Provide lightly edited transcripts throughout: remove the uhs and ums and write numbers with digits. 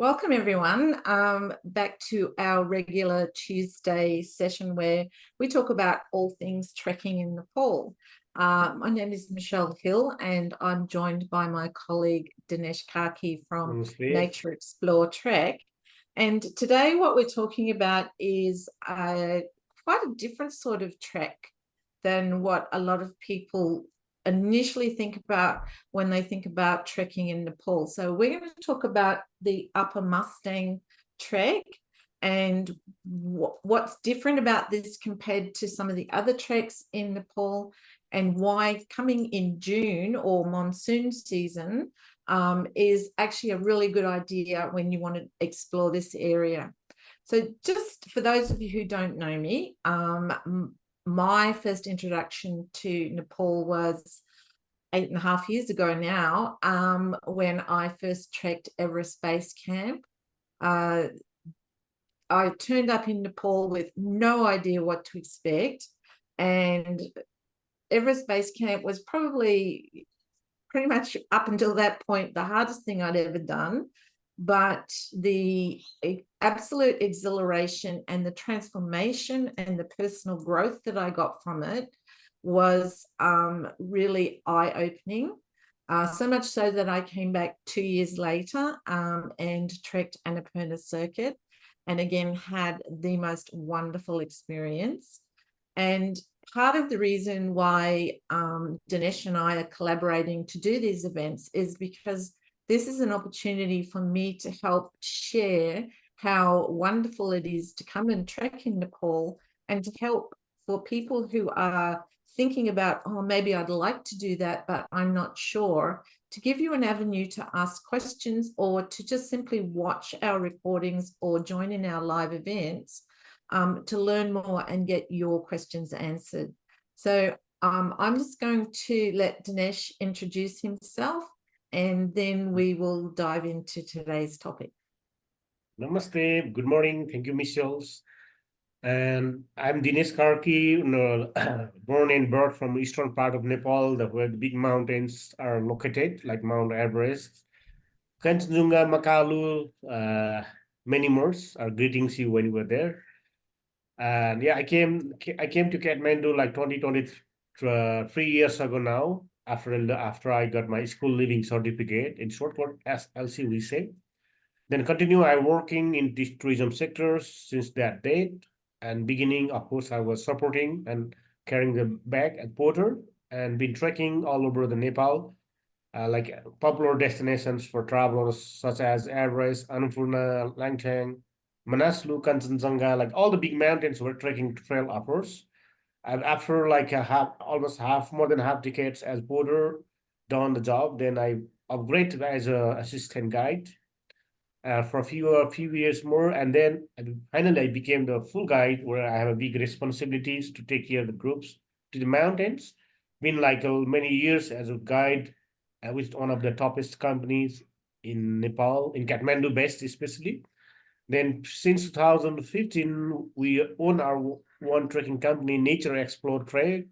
Welcome everyone back to our regular Tuesday session where we talk about all things trekking in Nepal. My name is Michelle Hill and I'm joined by my colleague Dinesh Karki from Nature Explore Trek. And today what we're talking about is quite a different sort of trek than what a lot of people initially think about when they think about trekking in Nepal. So we're going to talk about the Upper Mustang Trek and what's different about this compared to some of the other treks in Nepal, and why coming in June or monsoon season is actually a really good idea when you want to explore this area. So just for those of you who don't know me, my first introduction to Nepal was 8.5 years ago now, when I first trekked Everest Base Camp. I turned up in Nepal with no idea what to expect, and Everest Base Camp was probably pretty much up until that point the hardest thing I'd ever done. But the absolute exhilaration and the transformation and the personal growth that I got from it was really eye-opening. So much so that I came back 2 years later and trekked Annapurna Circuit, and again had the most wonderful experience. And part of the reason why Dinesh and I are collaborating to do these events is because this is an opportunity for me to help share how wonderful it is to come and trek in Nepal, and to help for people who are thinking about, oh, maybe I'd like to do that, but I'm not sure, to give you an avenue to ask questions or to just simply watch our recordings or join in our live events to learn more and get your questions answered. So I'm just going to let Dinesh introduce himself, and then we will dive into today's topic. Namaste, good morning. Thank you, Michelle. And I'm Dinesh Karki, born and brought from eastern part of Nepal, where the big mountains are located, like Mount Everest, Kanchenjunga, Makalu, many more. Our greetings you when you were there. And yeah, I came to Kathmandu like 3 years ago now, after I got my school leaving certificate, in short for SLC we say. Then continue I working in this tourism sector since that date. And beginning, of course, I was supporting and carrying the bag at porter, and been trekking all over the Nepal, like popular destinations for travelers such as Everest, Annapurna, Langtang, Manaslu, Kanchenjunga, like all the big mountains were trekking trail uppers. And after like almost more than half decades as porter, done the job, then I upgraded as a assistant guide for a few years more, and then finally I became the full guide, where I have a big responsibilities to take care of the groups to the mountains. Been like many years as a guide with one of the toppest companies in Nepal, in Kathmandu based especially. Then since 2015, we own our one trekking company, Nature Explore Trek,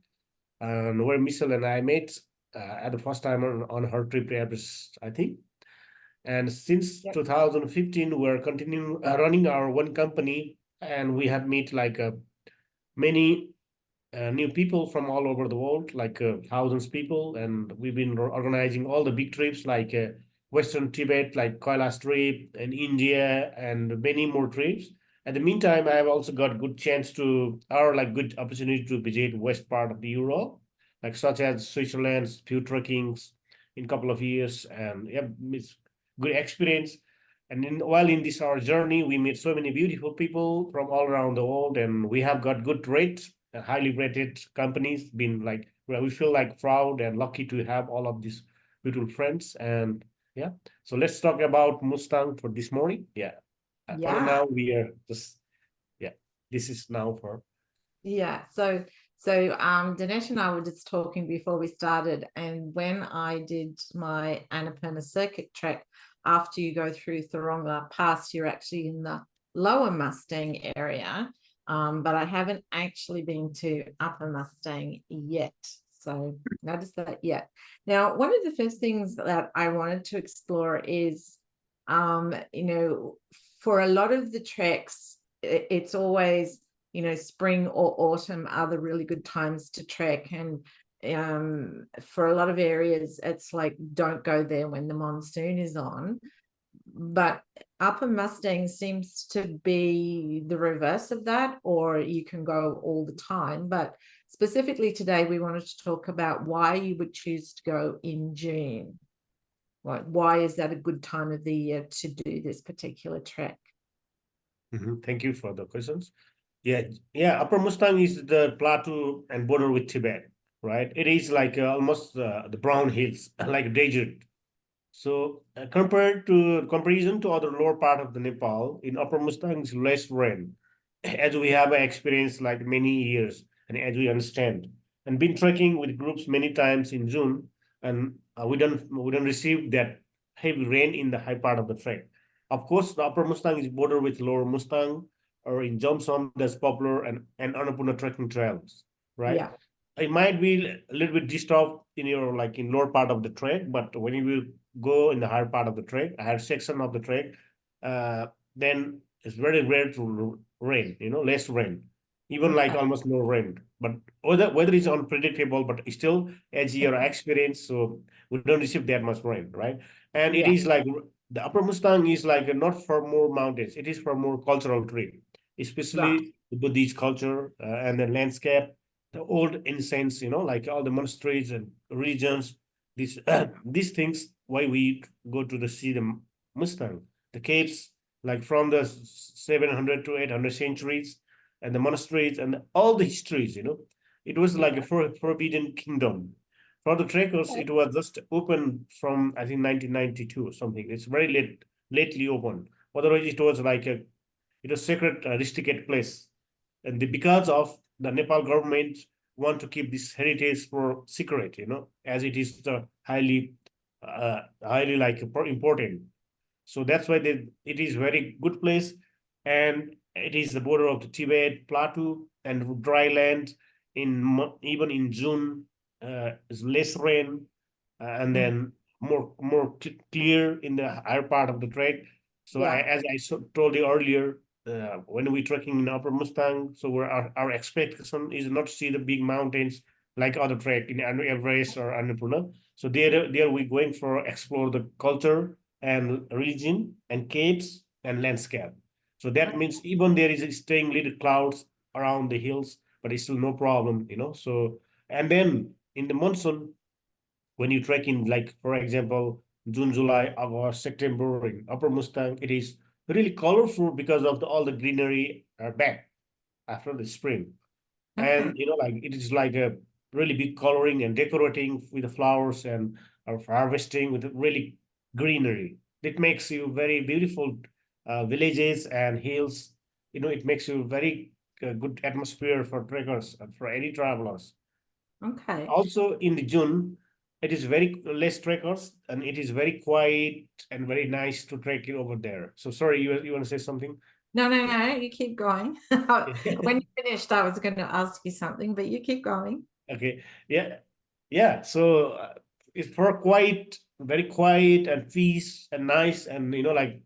where Michelle and I met at the first time on her trip to Everest, I think. And since 2015, we're continuing running our one company, and we have met like many new people from all over the world, like thousands people, and we've been organizing all the big trips like Western Tibet, like Kailash trip, and India, and many more trips. At the meantime, I have also got good chance to, or like good opportunity to visit west part of the Europe, like such as Switzerland, few trekkings in couple of years, and yeah, it's good experience. And while in this our journey, we meet so many beautiful people from all around the world, and we have got good rates, highly rated companies. Been like, well, we feel like proud and lucky to have all of these beautiful friends. And yeah, so let's talk about Mustang for this morning. Yeah, for now we are just, yeah, this is now for. Yeah, so Dinesh and I were just talking before we started, and when I did my Annapurna Circuit trek, after you go through Thoronga Pass, you're actually in the Lower Mustang area, but I haven't actually been to Upper Mustang yet. So notice that yet. Now, one of the first things that I wanted to explore is You know, for a lot of the treks, it's always, you know, spring or autumn are the really good times to trek. And for a lot of areas, it's like, don't go there when the monsoon is on. But Upper Mustang seems to be the reverse of that, or you can go all the time. But specifically today, we wanted to talk about why you would choose to go in June. Like, why is that a good time of the year to do this particular trek? Thank you for the questions. Yeah. Upper Mustang is the plateau and border with Tibet, right? It is like almost the brown hills, like desert. So comparison to other lower part of the Nepal, in Upper Mustang is less rain, as we have experienced like many years, and as we understand, and been trekking with groups many times in June, and we don't receive that heavy rain in the high part of the trek. Of course, the Upper Mustang is bordered with Lower Mustang, or in Jomsom, that's popular, and Annapurna trekking trails, right? Yeah. It might be a little bit disturbed in your like in lower part of the trek, but when you will go in the higher part of the trek, a higher section of the trek, then it's very rare to rain, less rain, even like Okay. almost no rain. But weather is unpredictable, but still as your experience, so we don't receive that much rain, right? And it Yeah. is like the Upper Mustang is like not for more mountains, it is for more cultural trip, Right. especially the Buddhist culture and the landscape, the old incense, like all the monasteries and regions, these things, why we go to the see the Mustang, the caves, like from the 700 to 800 centuries, and the monasteries and all the histories, it was like a Yeah. forbidden kingdom. For the trekkers, Okay. it was just open from, I think, 1992 or something. It's very lately opened. Otherwise, it was sacred, restricted place. And because of the Nepal government want to keep this heritage for secret, as it is highly like important. So that's why it is very good place, and it is the border of the Tibet plateau and dry land. Even in June, is less rain, and Mm. then more clear in the higher part of the trek. So Yeah. as I told you earlier, when we trekking in Upper Mustang, so our expectation is not to see the big mountains like other trek in Everest or Annapurna. So there we going for explore the culture and region and caves and landscape. So that means even there is staying little clouds around the hills, but it's still no problem, So and then in the monsoon, when you trek in, like for example, June, July, August, September in Upper Mustang, it is really colorful because of all the greenery are back after the spring. Okay. And like it is like a really big coloring and decorating with the flowers and harvesting with really greenery. It makes you very beautiful villages and hills. It makes you very good atmosphere for trekkers and for any travelers. Okay. Also in the June, it is very less trekkers and it is very quiet and very nice to trek it over there. So sorry, you want to say something? No, no, no, you keep going. When you finished, I was going to ask you something, but you keep going. Okay. Yeah. Yeah. So it's for quiet, very quiet and peace and nice and like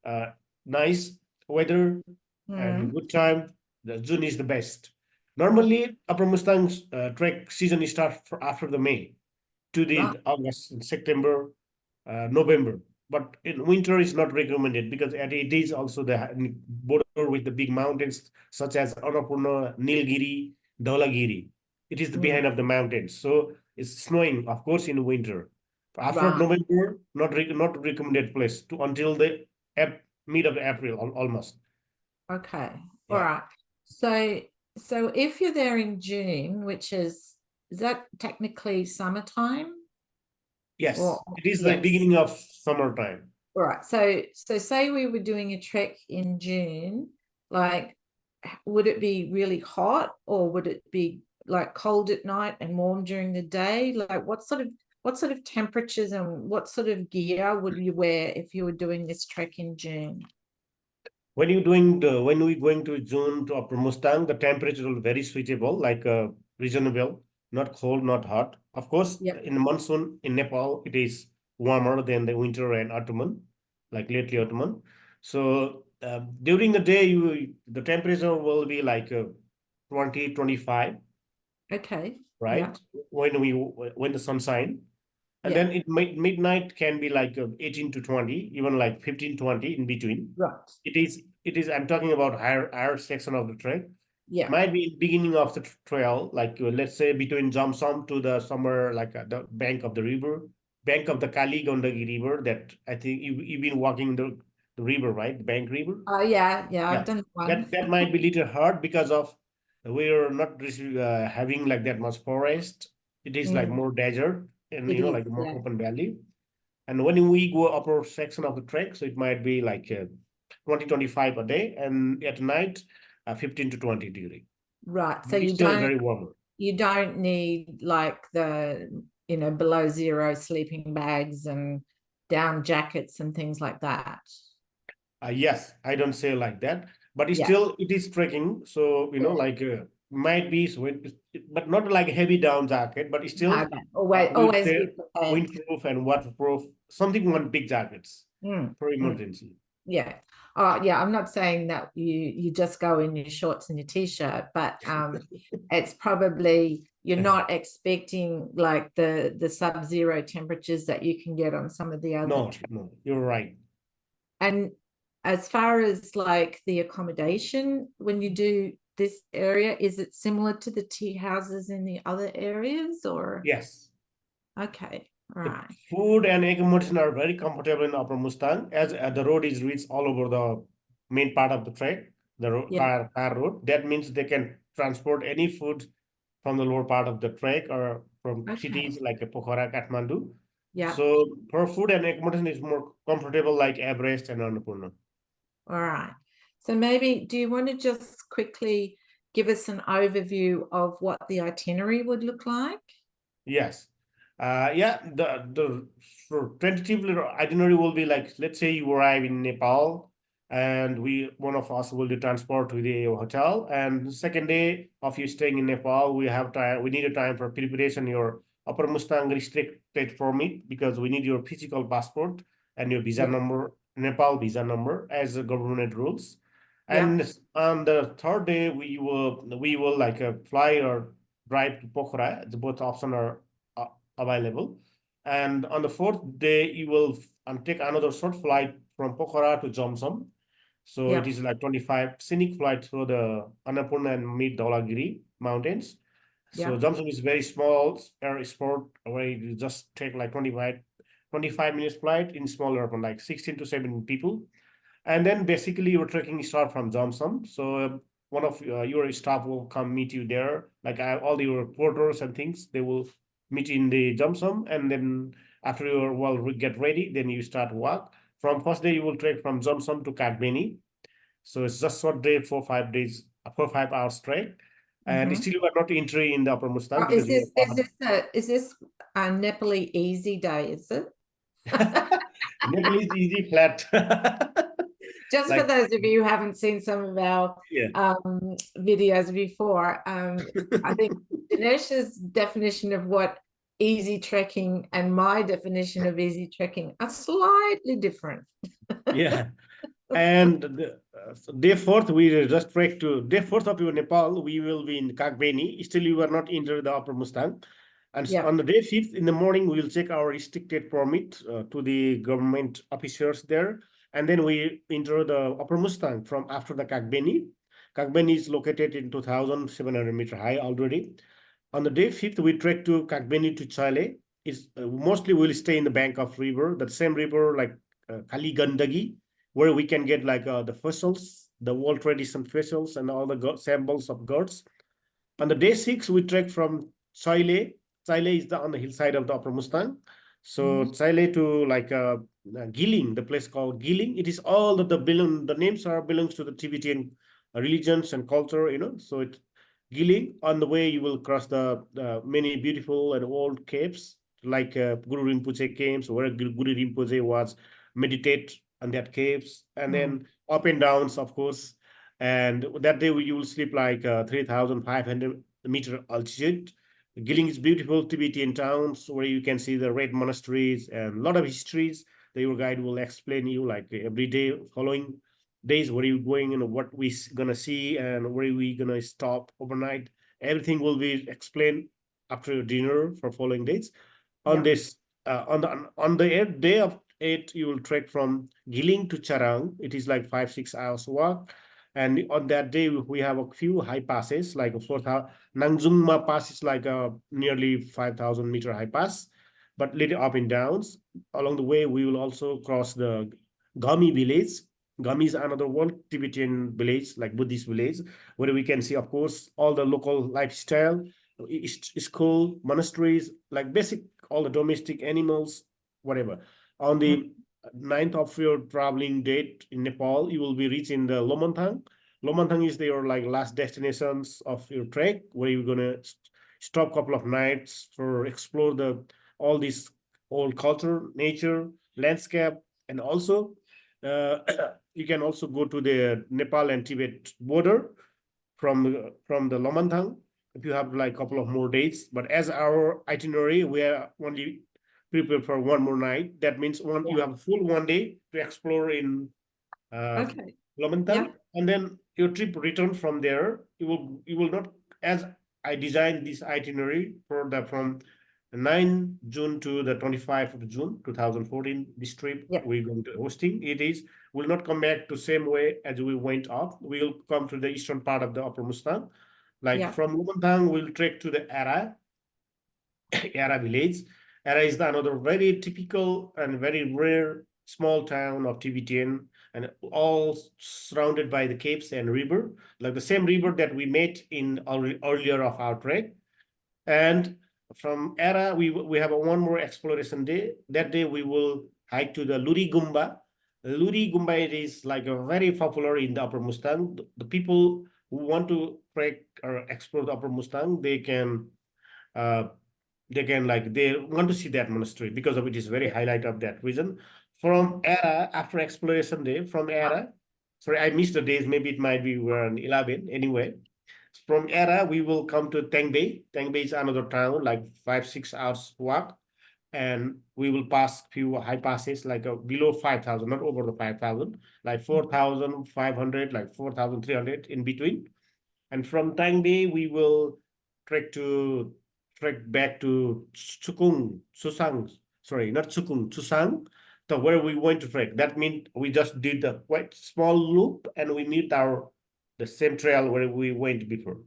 uh nice weather and Mm. good time. The June is the best. Normally, Upper Mustang's trek season starts after the May to Right. the August and September, November. But in winter is not recommended because it is also the border with the big mountains such as Annapurna, Nilgiri, Dhaulagiri. It is the Mm. behind of the mountains, so it's snowing, of course, in winter. After Right. November, not recommended place to until the mid of April almost. Okay. All Yeah. right. So, so if you're there in June, which is that technically summertime? Yes, Or it is the yes. beginning of summertime. All right. So say we were doing a trek in June, like would it be really hot or would it be like cold at night and warm during the day? Like what sort of temperatures and what sort of gear would you wear if you were doing this trek in June? When we going to June to Upper Mustang, the temperature will very suitable, like reasonable, not cold, not hot. Of course, Yep. in the monsoon in Nepal, it is warmer than the winter and autumn. like lately autumn. So during the day, the temperature will be like 20, 25, Okay. Yeah. right? When the sun shine. And Yeah. then midnight can be like 18 to 20, even like 15, 20 in between. Right. It is, I'm talking about higher section of the trek. Yeah. Might be in beginning of the trail, like let's say between Jamsom to the somewhere like the bank of the river, bank of the Kali Gandaki River. That I think you've been walking the river, right? The bank river. Oh, yeah. Yeah. I've Yeah, done one. that might be little hard because of we're not having like that much forest. It is like Mm, more desert and it is. like more Yeah. open valley. And when we go upper section of the trek, so it might be like 20, 25 a day, and at night 15 to 20 degree. Right. So But it's you still don't very warmer. you don't need like the below zero sleeping bags and down jackets and things like that. Yes, I don't say like that, but it's Yeah. still it is trekking. So Yeah. like might be but not like a heavy down jacket, but it's No, still but always we'll be say prepared. windproof and waterproof. Something one big jackets Mm, for mm, emergency. yeah. Oh, yeah. I'm not saying that you just go in your shorts and your t-shirt, but it's probably you're not expecting like the sub-zero temperatures that you can get on some of the other No, no, you're right. And as far as like the accommodation, when you do this area, is it similar to the tea houses in the other areas or? Yes. Okay, all The right. food and accommodation are very comfortable in Upper Mustang as the road is reached all over the main part of the trek, the Yeah, car road. That means they can transport any food from the lower part of the trek or from okay. cities like Pokhara, Kathmandu. Yeah, So for food and accommodation is more comfortable like Everest and Annapurna. all right. So maybe do you want to just quickly give us an overview of what the itinerary would look like? Yes. Yeah, the for tentative itinerary will be like, let's say you arrive in Nepal and one of us will do transport to the hotel. And the second day of you staying in Nepal, we need a time for preparation your Upper Mustang restricted permit because we need your physical passport and your visa Yeah, number, Nepal visa number as the government rules. yeah, And on the third day, we will like fly or drive to Pokhara. The both options are uh, available. And on the fourth day, you will take another short flight from Pokhara to Jomsom. So it yeah, is like 25 scenic flight through the Annapurna and Mid Dhaulagiri mountains. So yeah, Jomsom is very small air sport where you just take like 25 minutes flight in small airplane, like 16 to 17 people. And then basically your trekking start from Johnson. So one of your staff will come meet you there. Like all your porters and things, they will meet in the Johnson. And then after you get ready, then you start walk. From first day, you will trek from Johnson to Kagbeni. So it's just short day, 4 5 days, 4 5 hours trek. And mm-hmm. still you are not entry in the Upper Mustang Is because you this are is this a Nepali easy day, is it? Nepalese easy flat. Just for Like, those of you who haven't seen some of our yeah. videos before, I think Dinesh's definition of what easy trekking and my definition of easy trekking are slightly different. Yeah. And day fourth, we just trek to day fourth of your Nepal. We will be in Kagbeni. Still, you are not into the Upper Mustang. And Yeah, on the day fifth in the morning, we will check our restricted permit to the government officers there, and then we enter the Upper Mustang from after the Kagbeni. Kagbeni is located in 2,700 meter high already. On the day fifth, we trek to Kagbeni to Chale. Is mostly we'll stay in the bank of river, that same river like Kali Gandagi, where we can get like the fossils, the world tradition fossils, and all the samples of gods. On the day six, we trek from Chaile. Chaile is on the hillside of the Upper Mustang. So mhm, Chaile to like Giling, the place called Giling. It is all of the names are belongs to the Tibetan religions and culture, So it Giling. On the way, you will cross the many beautiful and old caves like Guru Rinpoche caves, where Guru Rinpoche was meditate on that caves, and mm, then up and downs, of course. And that day you will sleep like 3,500-meter altitude. Giling is beautiful Tibetan towns where you can see the red monasteries and a lot of histories. your guide will explain you like every day, following days, where you going and what we gonna see and where we gonna stop overnight. Everything will be explained after your dinner for following days. On Yeah. this, on the day of it, you will trek from Giling to Charang. It is like 5-6 hours walk. And on that day, we have a few high passes, like a 4,000. Nangzungma Pass is like a nearly 5,000 meter high pass, but little up and downs. Along the way, we will also cross the Gami village. Gami is another one Tibetan village, like Buddhist village, where we can see, of course, all the local lifestyle, school, monasteries, like basic, all the domestic animals, whatever. On Mm. the 9th of your traveling date in Nepal, you will be reaching the Lo Manthang. Lo Manthang is your like last destinations of your trek, where you're gonna stop a couple of nights for explore the all this old culture, nature, landscape, and also uh, you can also go to the Nepal and Tibet border from the Lo Manthang if you have like a couple of more days. But as our itinerary, we are only prepared for one more night. That means you Yeah. have a full one day to explore in uh, Okay. Lo Yeah. Manthang, and then your trip return from there. You will not, as I designed this itinerary for the from 9 June to the 25th of June 2014. This trip Yeah. we're going to hosting. It is will not come back to same way as we went up. We'll come to the eastern part of the Upper Mustang. Like Yeah. from Lo Manthang, we'll trek to the Ara village. Ara is another very typical and very rare small town of Tibetan, and all surrounded by the caves and river, like the same river that we met in earlier of our trek. And from Era, we have a one more exploration day. That day we will hike to the Luri Gumba. Luri Gumba, it is like a very popular in the Upper Mustang. The people who want to trek or explore the Upper Mustang, uh, they want to see that monastery because of it is very Yeah. highlight of that reason. From Era, after exploration day, from Era, sorry, I missed the days. Maybe it might be we're on 11 anyway. From Era, we will come to Tangbay. Tangbay is another town, like 5-6 hours walk, and we will pass few high passes, like below 5,000, not over the 5,000, like 4,500, like 4,300 in between. And from Tangbay, we will trek to trek back to Susang. Sorry, not Sukung, Susang, to where we went to trek. That means we just did a quite small loop and we meet the same trail where we went before.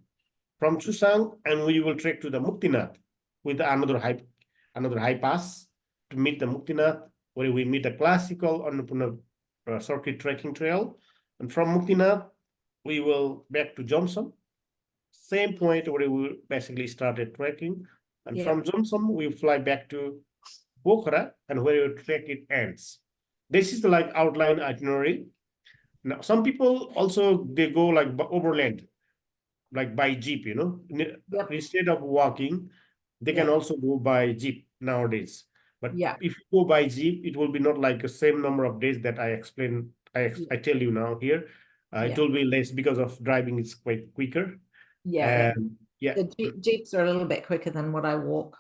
From Susang, and we will trek to the Muktinath with another high pass to meet the Muktinath, where we meet a classical Annapurna circuit trekking trail. And from Muktinath, we will back to Johnson, same point where we basically started trekking. And Yeah. from Johnson, we fly back to Pokhara, and where your trek it ends. This is the like outline itinerary. Now, some people also they go like overland, like by jeep, Yep. instead of walking, they can Yeah. also go by jeep nowadays. But Yeah. if you go by jeep, it will be not like the same number of days that I explain. I tell you now here. It Yeah. will be less because of driving is quite quicker. Yeah. And yeah, The Jeeps are a little bit quicker than what I walk.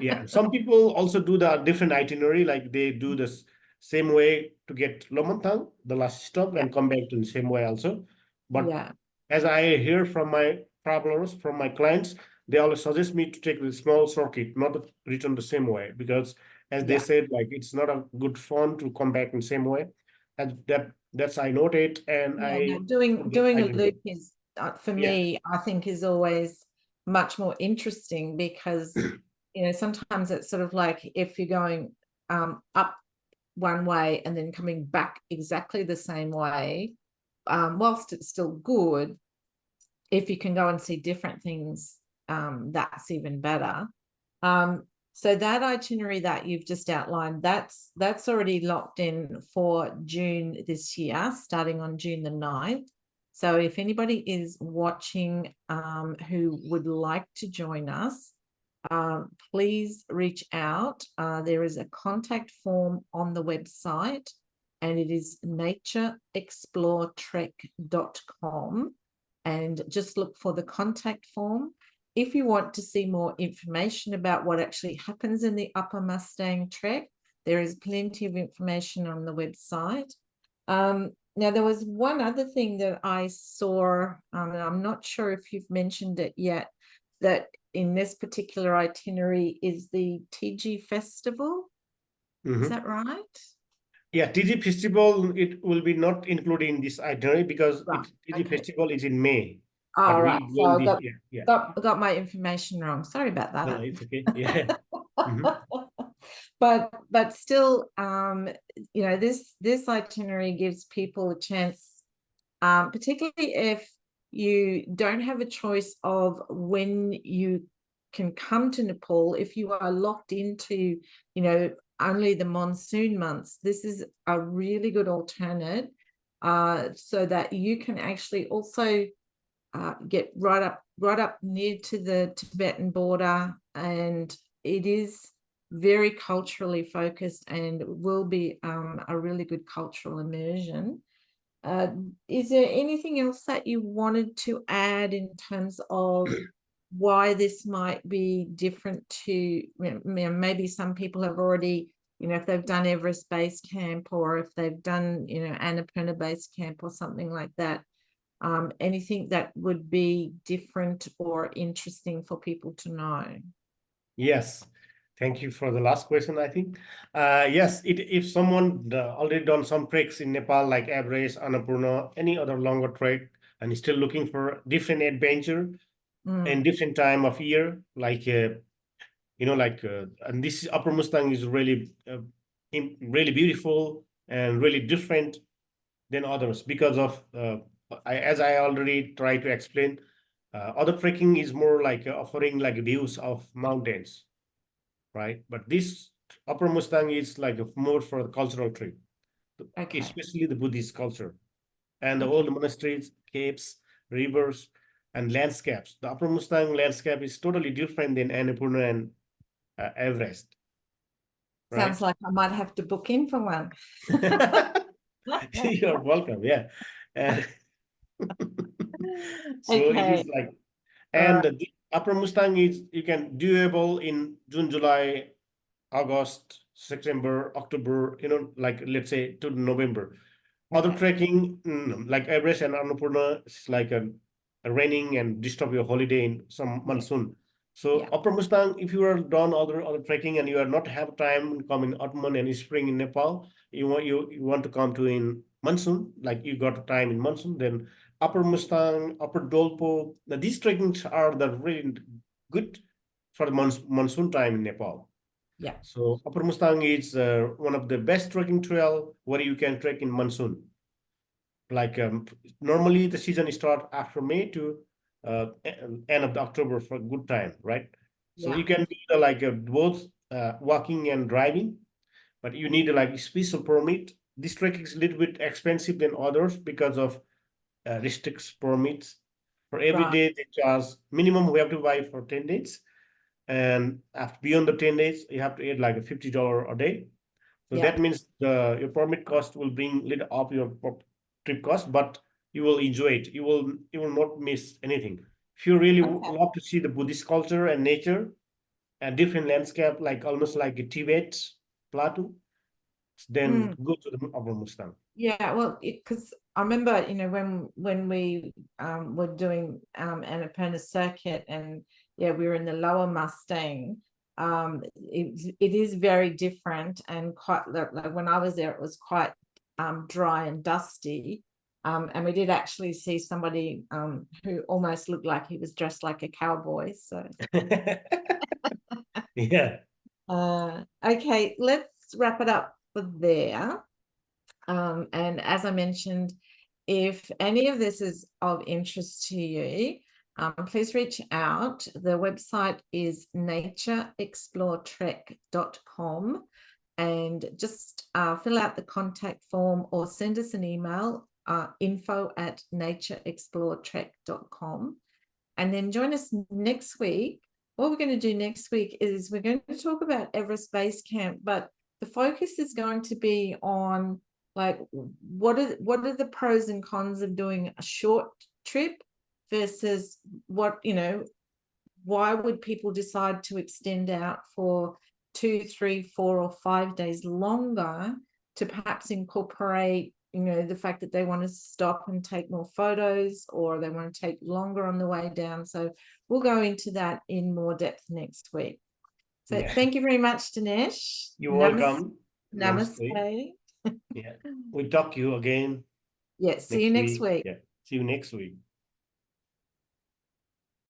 yeah. Some people also do the different itinerary, like they do this same way to get Lo Manthang, the last stop, Yeah. and come back to the same way also. But Yeah. as I hear from my travelers, from my clients, they always suggest me to take the small circuit, not return the same way, because as they Yeah. said, like it's not a good fun to come back in the same way. And that's I note it, and Yeah. No, I doing a do it. loop is for Yeah. me, I think is always much more interesting because sometimes it's sort of like if you're going up one way and then coming back exactly the same way, whilst it's still good, if you can go and see different things, that's even better. So that itinerary that you've just outlined, that's already locked in for June this year, starting on June the 9th. So if anybody is watching who would like to join us, please reach out. There is a contact form on the website, and it is natureexploretrek.com. And just look for the contact form. If you want to see more information about what actually happens in the Upper Mustang Trek, There is plenty of information on the website. Now, there was one other thing that I saw, and I'm not sure if you've mentioned it yet, that in this particular itinerary is the TG Festival. Is that right? Yeah, TG Festival, it will be not included in this itinerary because Right. TG Festival is in May. All But right. we So will I this, yeah. got my information wrong. Sorry about No, that. it's okay. Yeah. Mhm. But still, this itinerary gives people a chance, particularly if you don't have a choice of when you can come to Nepal. If you are locked into, only the monsoon months, this is a really good alternate, so that you can actually also get right up near to the Tibetan border, and it is very culturally focused and will be a really good cultural immersion. Is there anything else that you wanted to add in terms of why this might be different to, maybe some people have already, if they've done Everest Base Camp, or if they've done, Annapurna Base Camp or something like that? Anything that would be different or interesting for people to know? Yes. Thank you for the last question, I think. Yes, if someone already done some treks in Nepal, like Everest, Annapurna, any other longer trek, and is still looking for different adventure and different time of year, like, and this Upper Mustang is really, really beautiful and really different than others because of, as I already tried to explain, other trekking is more like offering like views of mountains, right? But this Upper Mustang is like more for the cultural trip, Okay. especially the Buddhist culture and the Okay. old monasteries, caves, rivers, and landscapes. The Upper Mustang landscape is totally different than Annapurna and Everest, right? Sounds like I might have to book in for one. You're welcome. Yeah. And so it Okay. is like, All and right. the Upper Mustang is you can doable in June, July, August, September, October, like let's say to November. Other Okay. trekking, like Everest and Annapurna, it's like a raining and disturb your holiday in some Yeah. monsoon. So Yeah. Upper Mustang, if you are done other trekking and you are not have time to come in autumn and spring in Nepal, you want to come to in monsoon, like you got time in monsoon, then Upper Mustang, Upper Dolpo, now these trekkings are the really good for the monsoon time in Nepal. Yeah. So Upper Mustang is one of the best trekking trail where you can trek in monsoon. Like normally the season start after May to end of the October for a good time, right? So Yeah. you can do both walking and driving, but you need like special permit. This trek is a little bit expensive than others because of restricts permits. For every Right. day they charge minimum we have to buy for 10 days. And after beyond the 10 days, you have to add like a $50 a day. So Yeah. that means your permit cost will bring little up your trip cost, but you will enjoy it. You will not miss anything. If you really Okay. love to see the Buddhist culture and nature and different landscape, like almost like a Tibet plateau, then Mm. go to the Upper Mustang. Yeah, well, because I remember, when we were doing Annapurna circuit, and yeah, we were in the Lower Mustang. It is very different, and quite like when I was there, it was quite dry and dusty. And we did actually see somebody who almost looked like he was dressed like a cowboy. So Yeah. okay, let's wrap it up for there. And as I mentioned, if any of this is of interest to you, please reach out. The website is natureexploretrek.com, and just fill out the contact form or send us an email, info@natureexploretrek.com, and then join us next week. What we're going to do next week is we're going to talk about Everest Base Camp, but the focus is going to be on, like, what are the pros and cons of doing a short trip versus why would people decide to extend out for 2, 3, 4, or 5 days longer to perhaps incorporate, the fact that they want to stop and take more photos, or they want to take longer on the way down. So we'll go into that in more depth next week. So Yeah. thank you very much, Dinesh. You're welcome. Namaste. Yeah. We talk to you again Yes, see you next next week. week. Yeah. See you next week.